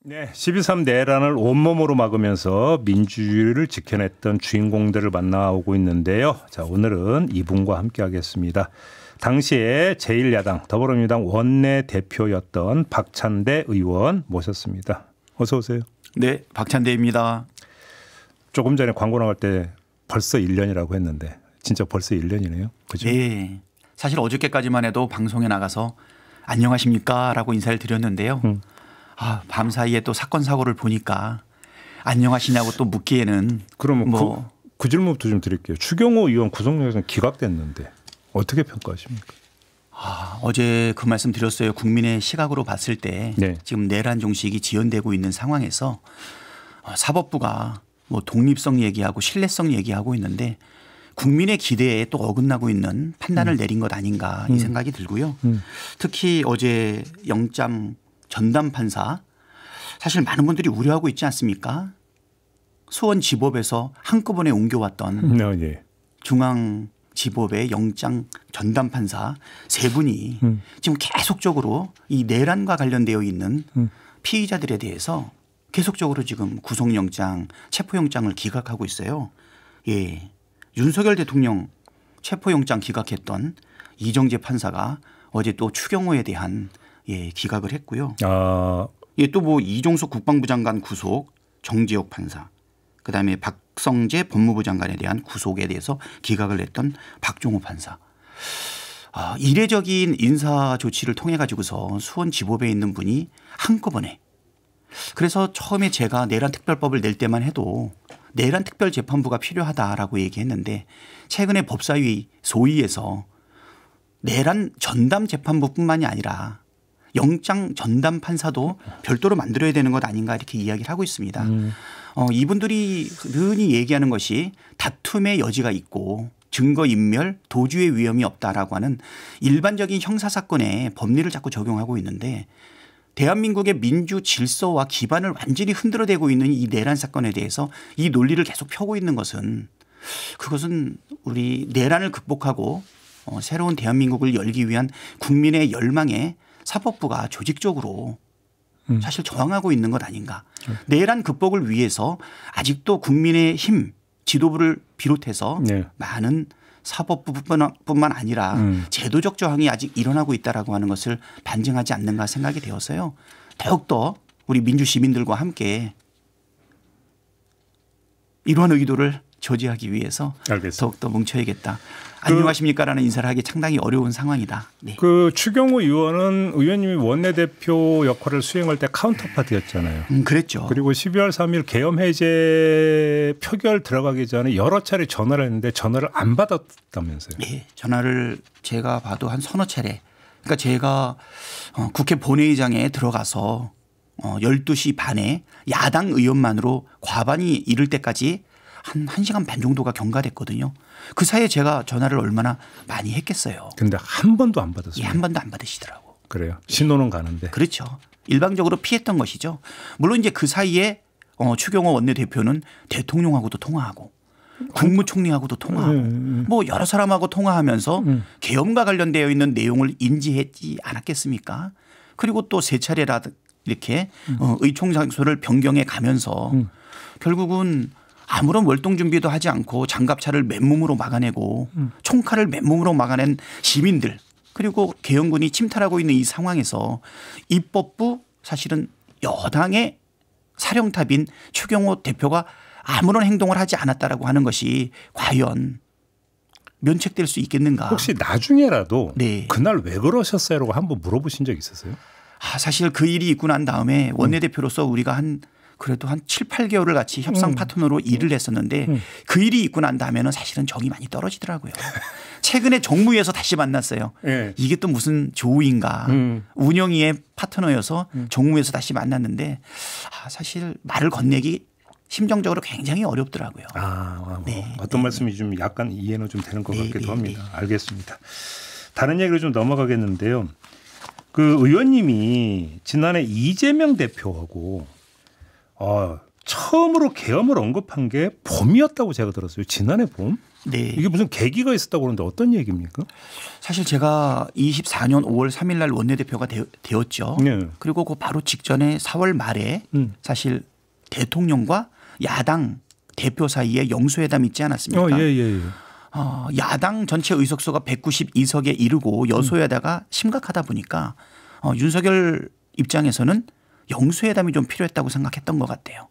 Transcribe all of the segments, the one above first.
네, 12.3 내란을 온몸으로 막으면서 민주주의를 지켜냈던 주인공들을 만나오고 있는데요. 자, 오늘은 이분과 함께하겠습니다. 당시에 제1야당 더불어민주당 원내대표였던 박찬대 의원 모셨습니다. 어서 오세요. 네, 박찬대입니다. 조금 전에 광고 나갈 때 벌써 1년이라고 했는데 진짜 벌써 1년이네요. 그죠? 네. 사실 어저께까지만 해도 방송에 나가서 안녕하십니까 라고 인사를 드렸는데요. 밤사이에 또 사건 사고를 보니까 안녕하시냐고 또 묻기에는 그러면 그 질문부터 좀 드릴게요. 추경호 의원 구속영장 기각됐는데 어떻게 평가하십니까? 어제 그 말씀 드렸어요. 국민의 시각으로 봤을 때 네. 지금 내란 종식이 지연되고 있는 상황에서 사법부가 독립성 얘기하고 신뢰성 얘기하고 있는데 국민의 기대에 또 어긋나고 있는 판단을 내린 것 아닌가 이 생각이 들고요. 특히 어제 영장 전담 판사 사실 많은 분들이 우려하고 있지 않습니까? 수원지법에서 한꺼번에 옮겨왔던 네. 중앙지법의 영장 전담 판사 세 분이 지금 계속적으로 이 내란과 관련되어 있는 피의자들에 대해서 계속적으로 지금 구속영장, 체포영장을 기각하고 있어요. 예, 윤석열 대통령 체포영장 기각했던 이정재 판사가 어제 또 추경호에 대한 기각을 했고요. 또 이종석 국방부 장관 구속, 정재욱 판사, 그다음에 박성재 법무부 장관에 대한 구속에 대해서 기각을 했던 박종호 판사. 이례적인 인사 조치를 통해 가지고서 수원지법에 있는 분이 한꺼번에. 그래서 처음에 제가 내란특별법을 낼 때만 해도 내란특별재판부가 필요하다라고 얘기했는데 최근에 법사위 소위에서 내란 전담 재판부뿐만이 아니라 영장 전담 판사도 별도로 만들어야 되는 것 아닌가 이렇게 이야기를 하고 있습니다. 이분들이 흔히 얘기하는 것이 다툼의 여지가 있고 증거인멸, 도주의 위험이 없다라고 하는 일반적인 형사사건에 법리를 자꾸 적용하고 있는데 대한민국의 민주 질서와 기반을 완전히 흔들어대고 있는 이 내란 사건에 대해서 이 논리를 계속 펴고 있는 것은 그것은 우리 내란을 극복하고 새로운 대한민국을 열기 위한 국민의 열망에 사법부가 조직적으로 사실 저항하고 있는 것 아닌가. 내란 극복을 위해서 아직도 국민의힘 지도부를 비롯해서 많은 사법부뿐만 아니라 제도적 저항이 아직 일어나고 있다라고 하는 것을 반증하지 않는가 생각이 되어서요. 더욱더 우리 민주 시민들과 함께 이러한 의도를 저지하기 위해서 알겠습니다. 더욱더 뭉쳐야겠다. 안녕하십니까라는 인사를 하기 상당히 어려운 상황이다. 네. 그 추경호 의원은 의원님이 원내대표 역할을 수행할 때 카운터파트였잖아요. 그랬죠. 그리고 12월 3일 계엄 해제 표결 들어가기 전에 여러 차례 전화를 했는데 전화를 안 받았다면서요. 네. 전화를 제가 봐도 한 서너 차례. 그러니까 제가 국회 본회의장에 들어가서 12시 반에 야당 의원만으로 과반이 이를 때까지 한 1시간 반 정도가 경과됐거든요. 그 사이에 제가 전화를 얼마나 많이 했겠어요. 그런데 한 번도 안 받았어요. 한 번도 안 받으시더라고. 그래요. 신호는 가는데. 그렇죠. 일방적으로 피했던 것이죠. 물론 이제 그 사이에 추경호 원내대표는 대통령하고도 통화하고 국무총리하고도 통화하고 여러 사람하고 통화하면서 계엄과 관련되어 있는 내용을 인지했지 않았겠습니까? 그리고 또 세 차례라 이렇게 의총 장소를 변경해 가면서 결국은 아무런 월동 준비도 하지 않고 장갑차를 맨몸으로 막아내고 총칼을 맨몸으로 막아낸 시민들 그리고 계엄군이 침탈하고 있는 이 상황에서 입법부 사실은 여당의 사령탑인 추경호 대표가 아무런 행동을 하지 않았다라고 하는 것이 과연 면책될 수 있겠는가. 혹시 나중에라도 그날 왜 그러셨어요라고 한번 물어보신 적 있으세요? 사실 그 일이 있고 난 다음에 원내대표로서 우리가 그래도 한 7, 8개월을 같이 협상 파트너로 일을 했었는데 그 일이 있고 난 다음에는 사실은 정이 많이 떨어지더라고요. 최근에 정무위에서 다시 만났어요. 이게 또 무슨 조우인가. 운영위의 파트너여서 정무위에서 다시 만났는데 사실 말을 건네기 심정적으로 굉장히 어렵더라고요. 어떤 말씀이 좀 약간 이해는 좀 되는 것 같기도 합니다. 알겠습니다. 다른 얘기로 좀 넘어가겠는데요. 그 의원님이 지난해 이재명 대표하고 처음으로 계엄을 언급한 게 봄이었다고 제가 들었어요. 지난해 봄? 네. 이게 무슨 계기가 있었다고 그러는데 어떤 얘기입니까? 사실 제가 24년 5월 3일 날 원내대표가 되었죠. 네. 그리고 그 바로 직전에 4월 말에 사실 대통령과 야당 대표 사이에 영수회담이 있지 않았습니까? 예. 야당 전체 의석수가 192석에 이르고 여소야다가 심각하다 보니까 윤석열 입장에서는 영수회담이 좀 필요했다고 생각했던 것 같아요.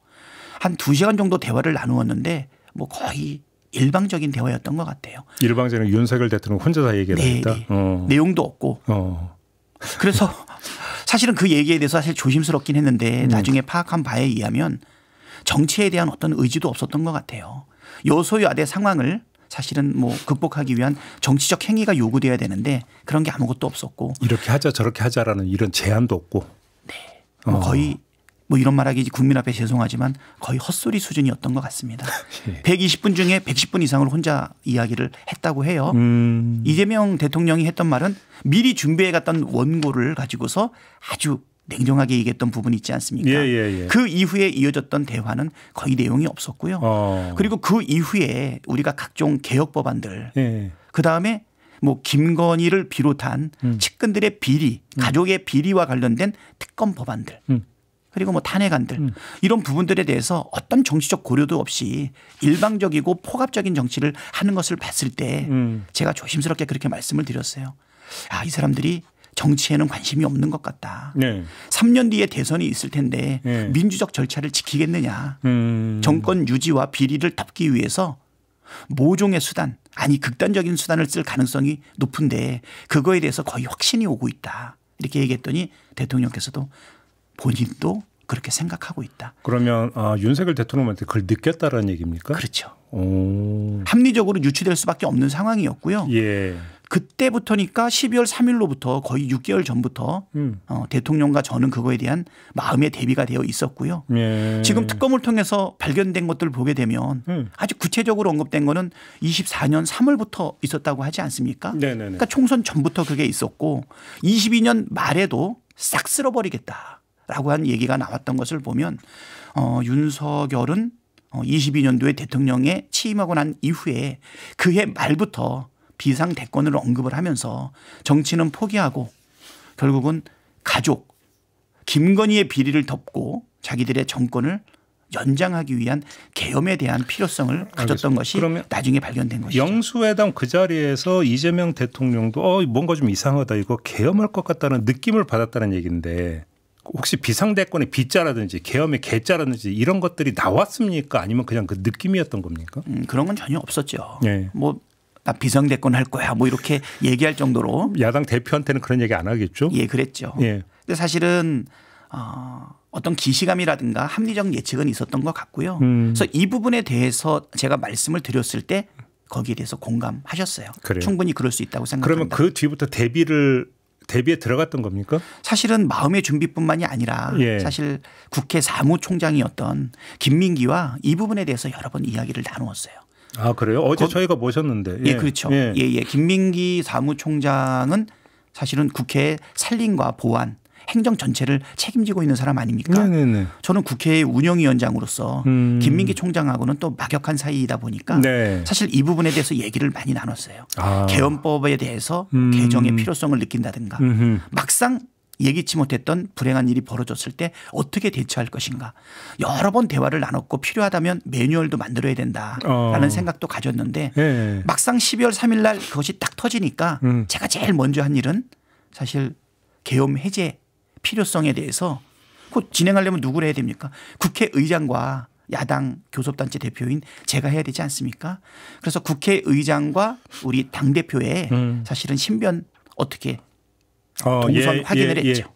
한 2시간 정도 대화를 나누었는데 뭐 거의 일방적인 대화였던 것 같아요. 일방적인 윤석열 대통령 혼자서 얘기를 했다. 내용도 없고. 그래서 사실은 그 얘기에 대해서 사실 조심스럽긴 했는데 나중에 파악한 바에 의하면 정치에 대한 어떤 의지도 없었던 것 같아요. 여소야대 상황을 사실은 뭐 극복하기 위한 정치적 행위가 요구돼야 되는데 그런 게 아무것도 없었고. 이렇게 하자 저렇게 하자라는 이런 제안도 없고. 네. 뭐 거의 뭐 이런 말하기 국민 앞에 죄송하지만 거의 헛소리 수준이었던 것 같습니다. 120분 중에 110분 이상을 혼자 이야기를 했다고 해요. 이재명 대통령이 했던 말은 미리 준비해 갔던 원고를 가지고서 아주 냉정하게 얘기했던 부분이 있지 않습니까? 예. 그 이후에 이어졌던 대화는 거의 내용이 없었고요. 그리고 그 이후에 우리가 각종 개혁 법안들 그다음에 뭐 김건희를 비롯한 측근들의 비리, 가족의 비리와 관련된 특검 법안들 그리고 뭐 탄핵안들 이런 부분들에 대해서 어떤 정치적 고려도 없이 일방적이고 포갑적인 정치를 하는 것을 봤을 때 제가 조심스럽게 그렇게 말씀을 드렸어요. 아, 이 사람들이 정치에는 관심이 없는 것 같다. 3년 뒤에 대선이 있을 텐데 민주적 절차를 지키겠느냐. 정권 유지와 비리를 덮기 위해서 모종의 수단 아니 극단적인 수단을 쓸 가능성이 높은데 그거에 대해서 거의 확신이 오고 있다. 이렇게 얘기했더니 대통령께서도 본인도 그렇게 생각하고 있다. 그러면 윤석열 대통령한테 그걸 느꼈다라는 얘기입니까? 그렇죠. 합리적으로 유추될 수밖에 없는 상황이었고요. 예. 그때부터니까 12월 3일로부터 거의 6개월 전부터 대통령과 저는 그거에 대한 마음의 대비가 되어 있었고요. 예. 지금 특검을 통해서 발견된 것들을 보게 되면 아주 구체적으로 언급된 거는 24년 3월부터 있었다고 하지 않습니까? 네네네. 그러니까 총선 전부터 그게 있었고 22년 말에도 싹 쓸어버리겠다라고 한 얘기가 나왔던 것을 보면 윤석열은 22년도에 대통령에 취임하고 난 이후에 그해 말부터 비상대권을 언급을 하면서 정치는 포기하고 결국은 가족 김건희의 비리를 덮고 자기들의 정권을 연장하기 위한 계엄에 대한 필요성을 가졌던 것이 나중에 발견된 것이죠. 영수회담 그 자리에서 이재명 대통령도 뭔가 좀 이상하다 이거 계엄할 것 같다는 느낌을 받았다는 얘기인데 혹시 비상대권의 비자라든지 계엄의 개자라든지 이런 것들이 나왔습니까? 아니면 그냥 그 느낌이었던 겁니까? 그런 건 전혀 없었죠. 네. 뭐 나 비상대권 할 거야 뭐 이렇게 얘기할 정도로 야당 대표한테는 그런 얘기 안 하겠죠? 예, 그랬죠. 예. 근데 사실은 어떤 기시감이라든가 합리적 예측은 있었던 것 같고요. 그래서 이 부분에 대해서 제가 말씀을 드렸을 때 거기에 대해서 공감하셨어요. 그래요. 충분히 그럴 수 있다고 생각합니다. 그러면 그 뒤부터 대비에 들어갔던 겁니까? 사실은 마음의 준비뿐만이 아니라 사실 국회 사무총장이었던 김민기와 이 부분에 대해서 여러 번 이야기를 나누었어요. 아, 그래요? 어제 저희가 모셨는데. 예, 그렇죠. 예. 김민기 사무총장은 사실은 국회 산림과 보안 행정 전체를 책임지고 있는 사람 아닙니까? 네네네. 저는 국회 운영위원장으로서 김민기 총장하고는 또 막역한 사이이다 보니까 사실 이 부분에 대해서 얘기를 많이 나눴어요. 계엄법에 대해서 개정의 필요성을 느낀다든가 막상 예기치 못했던 불행한 일이 벌어졌을 때 어떻게 대처할 것인가. 여러 번 대화를 나눴고 필요하다면 매뉴얼도 만들어야 된다라는 생각도 가졌는데 막상 12월 3일 날 그것이 딱 터지니까 제가 제일 먼저 한 일은 사실 계엄 해제 필요성에 대해서 곧 진행하려면 누구를 해야 됩니까? 국회의장과 야당 교섭단체 대표인 제가 해야 되지 않습니까? 그래서 국회의장과 우리 당대표의 사실은 신변 어떻게 동선 확인을 했죠.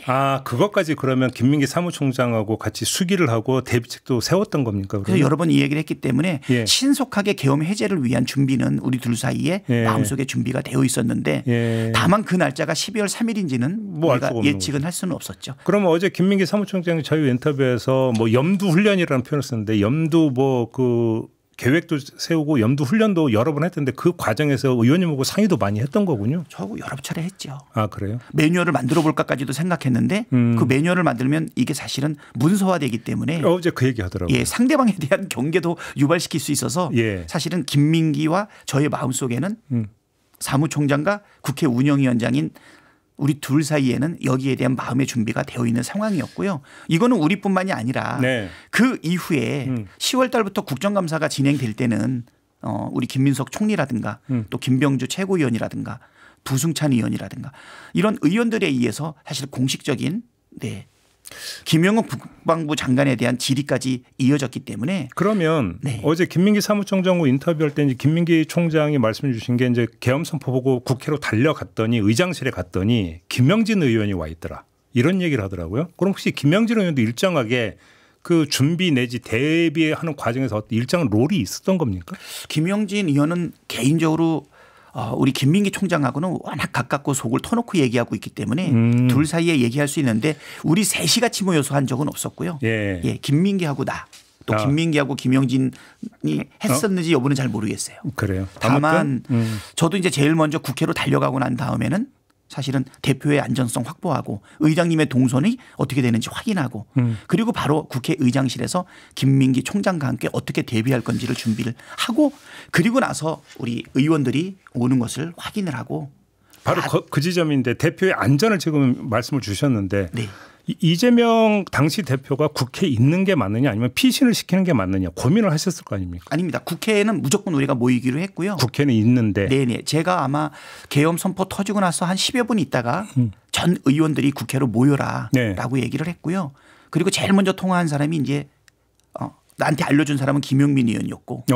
아, 그것까지 그러면 김민기 사무총장하고 같이 수기를 하고 대비책도 세웠던 겁니까? 그러면? 그래서 여러 번 이 얘기를 했기 때문에 신속하게 계엄 해제를 위한 준비는 우리 둘 사이에 마음속에 준비가 되어 있었는데 다만 그 날짜가 12월 3일인지는 뭐 우리가 예측은 할 수는 없었죠. 그러면 어제 김민기 사무총장이 저희 인터뷰에서 뭐 염두 훈련이라는 표현을 썼는데 염두 뭐 그 계획도 세우고 염두 훈련도 여러 번 했던데 그 과정에서 의원님하고 상의도 많이 했던 거군요. 저하고 여러 차례 했죠. 아 그래요? 매뉴얼을 만들어 볼까까지도 생각했는데 그 매뉴얼을 만들면 이게 사실은 문서화되기 때문에 어제 그 얘기 하더라고요. 예, 상대방에 대한 경계도 유발시킬 수 있어서 예. 사실은 김민기와 저의 마음속에는 사무총장과 국회 운영위원장인 우리 둘 사이에는 여기에 대한 마음의 준비가 되어 있는 상황이었고요. 이거는 우리뿐만이 아니라 네. 그 이후에 10월 달부터 국정감사가 진행될 때는 우리 김민석 총리라든가 또 김병주 최고위원이라든가 부승찬 의원이라든가 이런 의원들에 의해서 사실 공식적인 김영욱 국방부 장관에 대한 질의까지 이어졌기 때문에 그러면 어제 김민기 사무총장하고 인터뷰할 때 이제 김민기 총장이 말씀해 주신 게 이제 계엄 선포 보고 국회로 달려갔더니 의장실에 갔더니 김명진 의원이 와 있더라. 이런 얘기를 하더라고요. 그럼 혹시 김명진 의원도 일정하게 그 준비 내지 대비하는 과정에서 일정한 롤이 있었던 겁니까? 김명진 의원은 개인적으로 우리 김민기 총장하고는 워낙 가깝고 속을 터놓고 얘기하고 있기 때문에 둘 사이에 얘기할 수 있는데 우리 셋이 같이 모여서 한 적은 없었고요. 예, 김민기하고 나 또 김민기하고 김영진이 했었는지 여부는 잘 모르겠어요. 그래요. 다만 저도 이제 제일 먼저 국회로 달려가고 난 다음에는 사실은 대표의 안전성 확보하고 의장님의 동선이 어떻게 되는지 확인하고 그리고 바로 국회 의장실에서 김민기 총장과 함께 어떻게 대비할 건지를 준비를 하고 그리고 나서 우리 의원들이 오는 것을 확인을 하고 바로 그 지점인데 대표의 안전을 지금 말씀을 주셨는데 네. 이재명 당시 대표가 국회에 있는 게 맞느냐 아니면 피신을 시키는 게 맞느냐 고민을 하셨을 거 아닙니까? 아닙니다. 국회에는 무조건 우리가 모이기로 했고요. 국회는 있는데. 네네. 제가 아마 계엄 선포 터지고 나서 한 10여 분 있다가 전 의원들이 국회로 모여라라고 얘기를 했고요. 그리고 제일 먼저 통화한 사람이 이제 나한테 알려준 사람은 김용민 의원이었고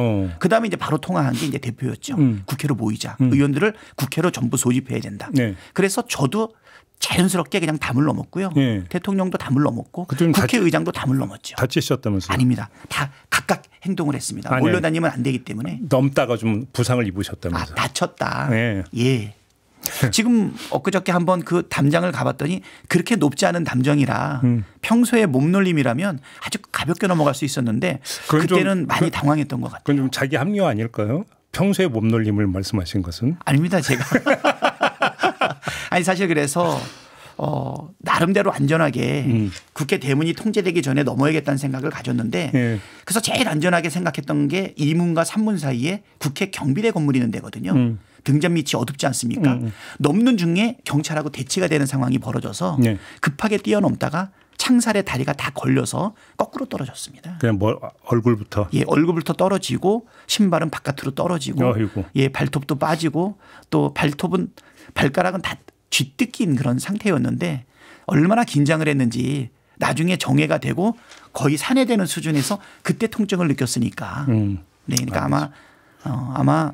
그다음에 이제 바로 통화한 게 이제 대표였죠. 국회로 모이자. 의원들을 국회로 전부 소집해야 된다. 네. 그래서 저도 자연스럽게 그냥 담을 넘었고요. 네. 대통령도 담을 넘었고 국회의장도 담을 넘었죠. 다치셨다면서요? 아닙니다. 다 각각 행동을 했습니다. 아니, 몰려다니면 안 되기 때문에. 넘다가 좀 부상을 입으셨다면서요? 다쳤다. 네. 예. 지금 엊그저께 한번 그 담장을 가봤더니 그렇게 높지 않은 담정이라 평소에 몸놀림이라면 아주 가볍게 넘어갈 수 있었는데 그때는 많이 당황했던 것 같아요. 그건 좀 자기 합리화 아닐까요? 평소에 몸놀림을 말씀하신 것은? 아닙니다. 제가. 아니 사실 그래서 나름대로 안전하게 국회 대문이 통제되기 전에 넘어야겠다는 생각을 가졌는데 그래서 제일 안전하게 생각했던 게 2문과 3문 사이에 국회 경비대 건물이 있는 데거든요. 등잔 밑이 어둡지 않습니까? 넘는 중에 경찰하고 대치가 되는 상황이 벌어져서 급하게 뛰어넘다가 창살에 다리가 다 걸려서 거꾸로 떨어졌습니다. 그냥 얼굴부터? 예, 얼굴부터 떨어지고 신발은 바깥으로 떨어지고 어이구. 예, 발톱도 빠지고 또 발가락은 다 쥐뜯긴 그런 상태였는데 얼마나 긴장을 했는지 나중에 정회가 되고 거의 산해되는 수준에서 그때 통증을 느꼈으니까. 네, 그러니까 아마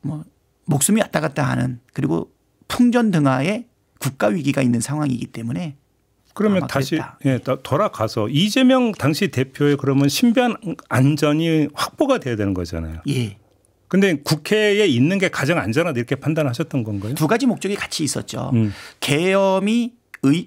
뭐 목숨이 왔다 갔다 하는 그리고 풍전등화에 국가 위기가 있는 상황이기 때문에. 그러면 다시 돌아가서 이재명 당시 대표의 그러면 신변 안전이 확보가 돼야 되는 거잖아요. 예. 근데 국회에 있는 게 가장 안전하다 이렇게 판단하셨던 건가요? 두 가지 목적이 같이 있었죠. 계엄이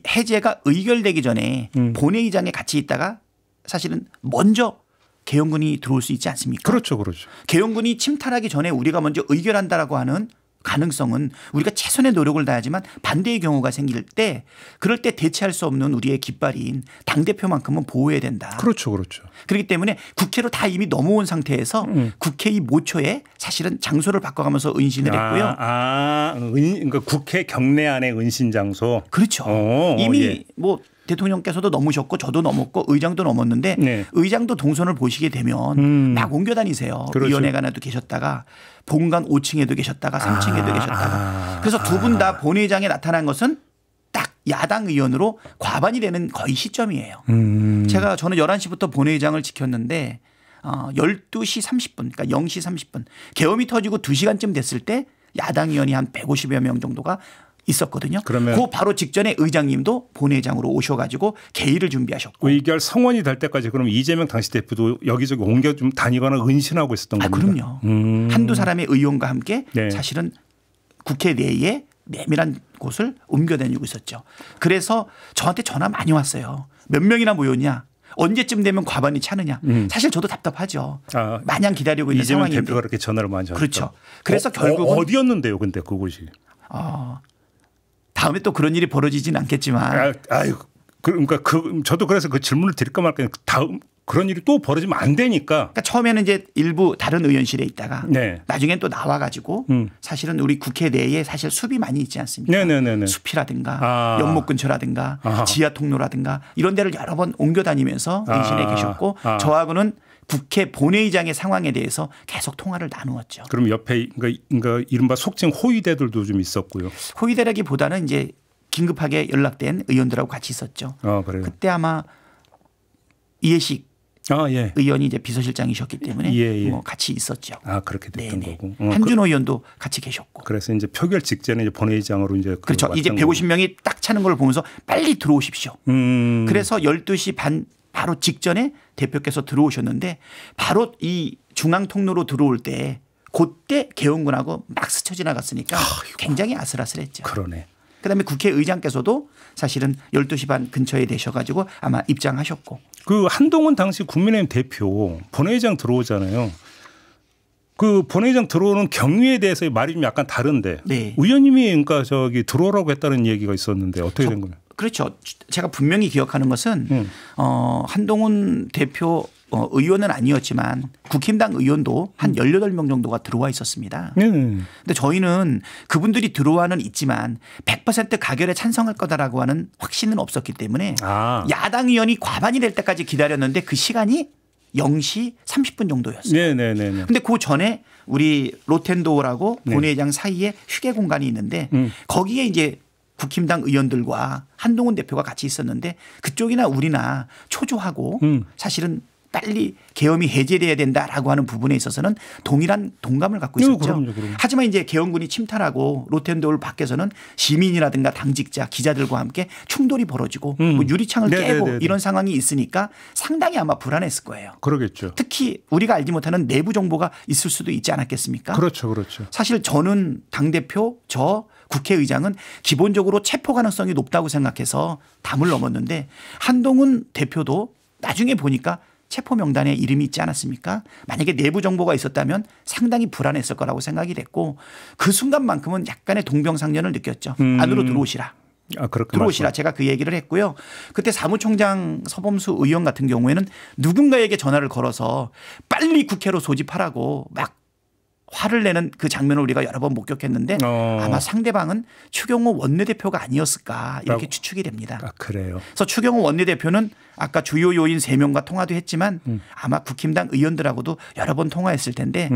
해제가 의결되기 전에 본회의장에 같이 있다가 사실은 먼저 계엄군이 들어올 수 있지 않습니까? 그렇죠. 그렇죠. 계엄군이 침탈하기 전에 우리가 먼저 의결한다라고 하는 가능성은 우리가 최선의 노력을 다하지만 반대의 경우가 생길 때 그럴 때 대체할 수 없는 우리의 깃발인 당대표만큼은 보호해야 된다. 그렇죠. 그렇죠. 그렇기 때문에 국회로 다 이미 넘어온 상태에서 국회의 모초에 사실은 장소를 바꿔가면서 은신을 했고요. 그러니까 국회 경내 안에 은신 장소. 그렇죠. 이미 뭐 대통령께서도 넘으셨고 저도 넘었고 의장도 넘었는데 의장도 동선을 보시게 되면 막 옮겨 다니세요. 그렇죠. 위원회관에도 계셨다가 본관 5층에도 계셨다가 3층에도 계셨다가 그래서 두 분 다 본회의장에 나타난 것은 딱 야당 의원으로 과반이 되는 거의 시점이에요. 저는 11시부터 본회의장을 지켰는데 12시 30분 그러니까 0시 30분 계엄이 터지고 2시간쯤 됐을 때 야당 의원이 한 150여 명 정도가 있었거든요. 그러면 그 바로 직전에 의장님도 본회의장으로 오셔가지고 개의를 준비하셨고 의결 성원이 될 때까지 그럼 이재명 당시 대표도 여기저기 옮겨 좀 다니거나 은신하고 있었던 겁니다. 그럼요. 한두 사람의 의원과 함께 사실은 국회 내에 내밀한 곳을 옮겨 다니고 있었죠. 그래서 저한테 전화 많이 왔어요. 몇 명이나 모였냐? 언제쯤 되면 과반이 차느냐. 사실 저도 답답하죠. 마냥 기다리고 있는 이재명 상황인데. 대표가 그렇게 전화를 많이 하셨다. 그렇죠. 그래서 결국은 어디였는데요, 근데 그곳이? 다음에 또 그런 일이 벌어지진 않겠지만. 그러니까 저도 그래서 그 질문을 드릴까 말까 다음 그런 일이 또 벌어지면 안 되니까. 그러니까 처음에는 이제 일부 다른 의원실에 있다가 네. 나중엔 또 나와가지고 사실은 우리 국회 내에 사실 숲이 많이 있지 않습니까? 네네네. 숲이라든가 연못 근처라든가 지하 통로라든가 이런 데를 여러 번 옮겨 다니면서 대신에 계셨고 저하고는 국회 본회의장의 상황에 대해서 계속 통화를 나누었죠. 그럼 옆에 그러니까 이른바 속칭 호위대들도 좀 있었고요. 호위대라기보다는 이제 긴급하게 연락된 의원들하고 같이 있었죠. 그래요. 그때 아마 이해식 예. 의원이 이제 비서실장이셨기 때문에 예. 뭐 같이 있었죠. 그렇게 됐던 거고. 한준호 의원도 같이 계셨고. 그래서 이제 표결 직전에 이제 본회의장으로 이제 그렇죠. 이제 150명이 딱 차는 걸 보면서 빨리 들어오십시오. 그래서 12시 반 바로 직전에 대표께서 들어오셨는데 바로 이 중앙 통로로 들어올 때 그때 계엄군하고 막 스쳐 지나갔으니까 굉장히 아슬아슬했죠. 그러네. 그다음에 국회의장께서도 사실은 12시 반 근처에 되셔가지고 아마 입장하셨고. 그 한동훈 당시 국민의힘 대표 본회의장 들어오잖아요. 그 본회의장 들어오는 경위에 대해서 말이 좀 약간 다른데 네. 의원님이 그러니까 들어오라고 했다는 얘기가 있었는데 어떻게 된 거예요? 그렇죠. 제가 분명히 기억하는 것은 한동훈 대표 의원은 아니었지만 국힘당 의원도 한 18명 정도가 들어와 있었습니다. 그런데 저희는 그분들이 들어와는 있지만 100% 가결에 찬성할 거다라고 하는 확신은 없었기 때문에 야당 의원이 과반이 될 때까지 기다렸는데 그 시간이 0시 30분 정도였어요. 그런데 그 전에 우리 로텐도어라고 본회의장 사이에 휴게 공간이 있는데 거기에 이제 국힘당 의원들과 한동훈 대표가 같이 있었는데 그쪽이나 우리나 초조하고 사실은 빨리 계엄이 해제돼야 된다라고 하는 부분에 있어서는 동일한 동감을 갖고 있었죠. 그럼요. 하지만 이제 계엄군이 침탈하고 로텐도어 밖에서는 시민이라든가 당직자 기자들과 함께 충돌이 벌어지고 뭐 유리창을 깨고 이런 상황이 있으니까 상당히 아마 불안했을 거예요. 그러겠죠. 특히 우리가 알지 못하는 내부 정보가 있을 수도 있지 않았겠습니까? 그렇죠. 사실 저는 당대표 국회의장은 기본적으로 체포 가능성이 높다고 생각해서 담을 넘었는데 한동훈 대표도 나중에 보니까 체포 명단에 이름이 있지 않았습니까? 만약에 내부 정보가 있었다면 상당히 불안했을 거라고 생각이 됐고 그 순간만큼은 약간의 동병상련을 느꼈죠. 안으로 들어오시라. 들어오시라. 제가 그 얘기를 했고요. 그때 사무총장 서범수 의원 같은 경우에는 누군가에게 전화를 걸어서 빨리 국회로 소집하라고 막 화를 내는 그 장면을 우리가 여러 번 목격했는데 아마 상대방은 추경호 원내대표가 아니었을까 이렇게 추측이 됩니다. 그래요. 그래서 추경호 원내대표는 아까 주요 요인 3명과 통화도 했지만 아마 국힘당 의원들하고도 여러 번 통화했을 텐데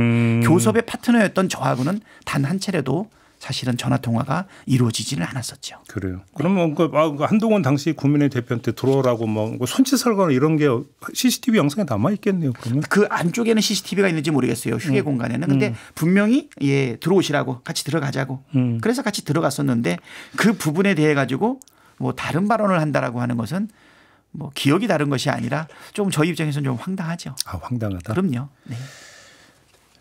교섭의 파트너였던 저하고는 단 한 차례도 사실은 전화 통화가 이루어지지는 않았었죠. 그래요. 그러면 한동훈 당시 국민의 대표한테 들어오라고 뭐 손짓 설거나 이런 게 CCTV 영상에 남아 있겠네요. 그러면 그 안쪽에는 CCTV가 있는지 모르겠어요. 휴게 공간에는. 근데 분명히 들어오시라고 같이 들어가자고. 그래서 같이 들어갔었는데 그 부분에 대해 가지고 뭐 다른 발언을 한다라고 하는 것은 뭐 기억이 다른 것이 아니라 좀 저희 입장에서는 좀 황당하죠. 황당하다. 그럼요. 네.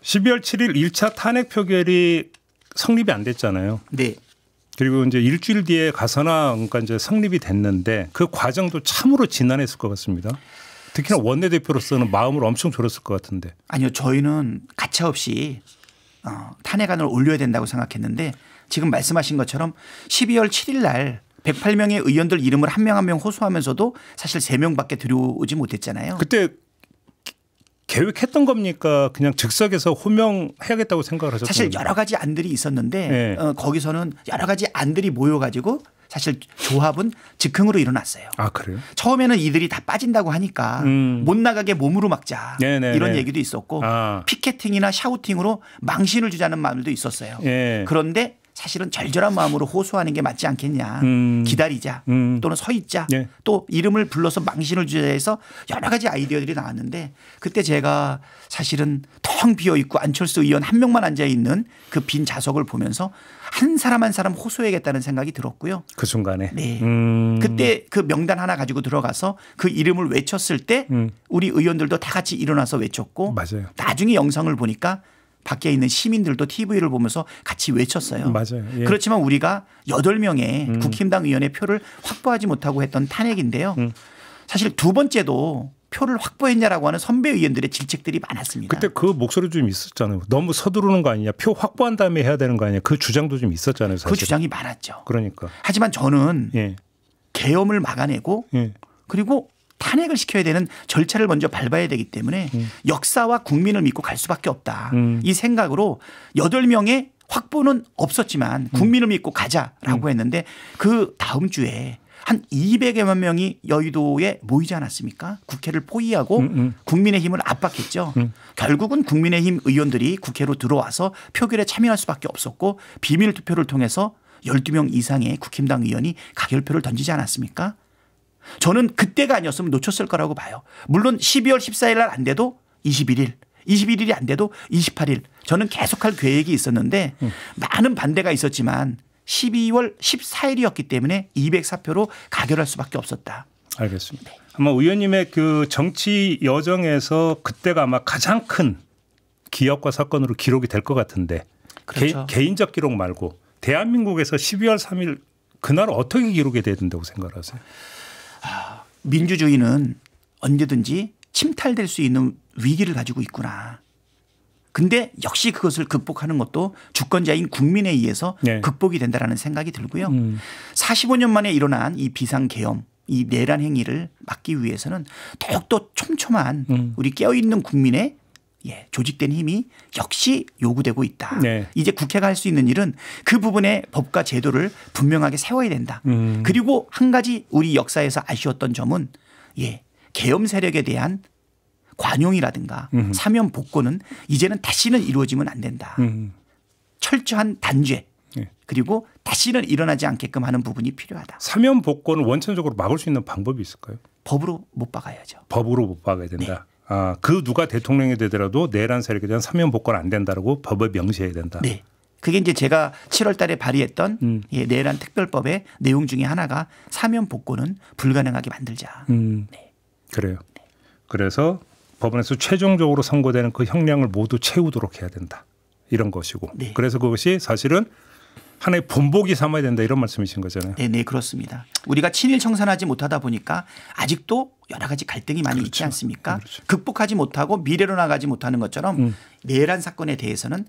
12월 7일 1차 탄핵 표결이 성립이 안 됐잖아요. 네. 그리고 이제 일주일 뒤에 가서나 그러니까 이제 성립이 됐는데 그 과정도 참으로 지난했을 것 같습니다. 특히나 원내대표로서는 마음을 엄청 졸였을 것 같은데. 아니요. 저희는 가차없이 탄핵안을 올려야 된다고 생각했는데 지금 말씀하신 것처럼 12월 7일 날 108명의 의원들 이름을 한 명 한 명 호소하면서도 사실 3명밖에 들어오지 못했잖아요. 그때 계획했던 겁니까? 그냥 즉석에서 호명해야겠다고 생각을 하셨던 사실 겁니까? 여러 가지 안들이 있었는데 거기서는 여러 가지 안들이 모여가지고 사실 조합은 즉흥으로 일어났어요. 그래요? 처음에는 이들이 다 빠진다고 하니까 못 나가게 몸으로 막자 이런 얘기도 있었고 피켓팅이나 샤우팅으로 망신을 주자는 마음도 있었어요. 그런데 사실은 절절한 마음으로 호소하는 게 맞지 않겠냐. 기다리자 또는 서 있자 또 이름을 불러서 망신을 주자 해서 여러 가지 아이디어들이 나왔는데 그때 제가 사실은 텅 비어 있고 안철수 의원 한 명만 앉아 있는 그 빈 좌석을 보면서 한 사람 한 사람 호소해야겠다는 생각이 들었고요. 그 순간에. 네. 그때 그 명단 하나 가지고 들어가서 그 이름을 외쳤을 때 우리 의원들도 다 같이 일어나서 외쳤고 맞아요. 나중에 영상을 보니까 밖에 있는 시민들도 TV를 보면서 같이 외쳤어요. 맞아요. 그렇지만 우리가 8명의 국힘당 의원의 표를 확보하지 못하고 했던 탄핵인데요. 사실 두 번째도 표를 확보했냐라고 하는 선배 의원들의 질책들이 많았습니다. 그때 그 목소리 좀 있었잖아요. 너무 서두르는 거 아니냐. 표 확보한 다음에 해야 되는 거 아니냐. 그 주장도 좀 있었잖아요. 사실. 그 주장이 많았죠. 그러니까. 하지만 저는 예. 계엄을 막아내고 예. 그리고 탄핵을 시켜야 되는 절차를 먼저 밟아야 되기 때문에 역사와 국민을 믿고 갈 수밖에 없다. 이 생각으로 8명의 확보는 없었지만 국민을 믿고 가자라고 했는데 그 다음 주에 한 200여만 명이 여의도에 모이지 않았습니까? 국회를 포위하고 국민의힘을 압박했죠. 결국은 국민의힘 의원들이 국회로 들어와서 표결에 참여할 수밖에 없었고 비밀 투표를 통해서 12명 이상의 국힘당 의원이 가결표를 던지지 않았습니까? 저는 그때가 아니었으면 놓쳤을 거라고 봐요. 물론 12월 14일 날 안 돼도 21일이 안 돼도 28일 저는 계속할 계획이 있었는데 많은 반대가 있었지만 12월 14일이었기 때문에 204표로 가결할 수밖에 없었다. 알겠습니다. 아마 의원님의 그 정치 여정에서 그때가 아마 가장 큰 기억과 사건으로 기록이 될 것 같은데 그렇죠. 개인적 기록 말고 대한민국에서 12월 3일 그날 어떻게 기록이 돼야 된다고 생각하세요? 민주주의는 언제든지 침탈될 수 있는 위기를 가지고 있구나. 근데 역시 그것을 극복하는 것도 주권자인 국민에 의해서 네. 극복이 된다라는 생각이 들고요. 45년 만에 일어난 이 비상계엄, 이 내란 행위를 막기 위해서는 더욱더 촘촘한 우리 깨어있는 국민의 조직된 힘이 역시 요구되고 있다. 네. 이제 국회가 할 수 있는 일은 그 부분의 법과 제도를 분명하게 세워야 된다. 그리고 한 가지 우리 역사에서 아쉬웠던 점은 계엄 세력에 대한 관용이라든가 사면 복권은 이제는 다시는 이루어지면 안 된다. 철저한 단죄 그리고 다시는 일어나지 않게끔 하는 부분이 필요하다. 사면 복권을 원천적으로 막을 수 있는 방법이 있을까요? 법으로 못 박아야죠. 법으로 못 박아야 된다. 네. 그 누가 대통령이 되더라도 내란 세력에 대한 사면 복권 안 된다라고 법에 명시해야 된다. 네. 그게 이제 제가 7월 달에 발의했던 내란 특별법의 내용 중에 하나가 사면 복권은 불가능하게 만들자. 네. 그래요. 그래서 법원에서 최종적으로 선고되는 그 형량을 모두 채우도록 해야 된다. 이런 것이고. 네. 그래서 그것이 사실은 하나의 본보기 삼아야 된다 이런 말씀이신 거잖아요. 네, 그렇습니다. 우리가 친일 청산하지 못하다 보니까 아직도 여러 가지 갈등이 많이 있지 않습니까? 그렇죠. 극복하지 못하고 미래로 나가지 못하는 것처럼 내란 사건에 대해서는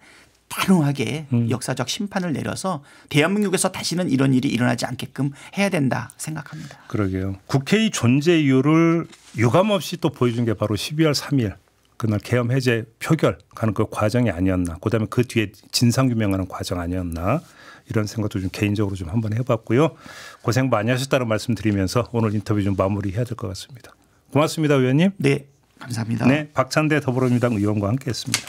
단호하게 역사적 심판을 내려서 대한민국에서 다시는 이런 일이 일어나지 않게끔 해야 된다 생각합니다. 그러게요. 국회의 존재 이유를 유감없이 또 보여준 게 바로 12월 3일 그날 계엄 해제 표결 가는 그 과정이 아니었나. 그다음에 그 뒤에 진상규명하는 과정 아니었나. 이런 생각도 좀 개인적으로 좀 한번 해봤고요. 고생 많이 하셨다는 말씀드리면서 오늘 인터뷰 좀 마무리해야 될 것 같습니다. 고맙습니다, 의원님. 네, 감사합니다. 네, 박찬대 더불어민주당 의원과 함께했습니다.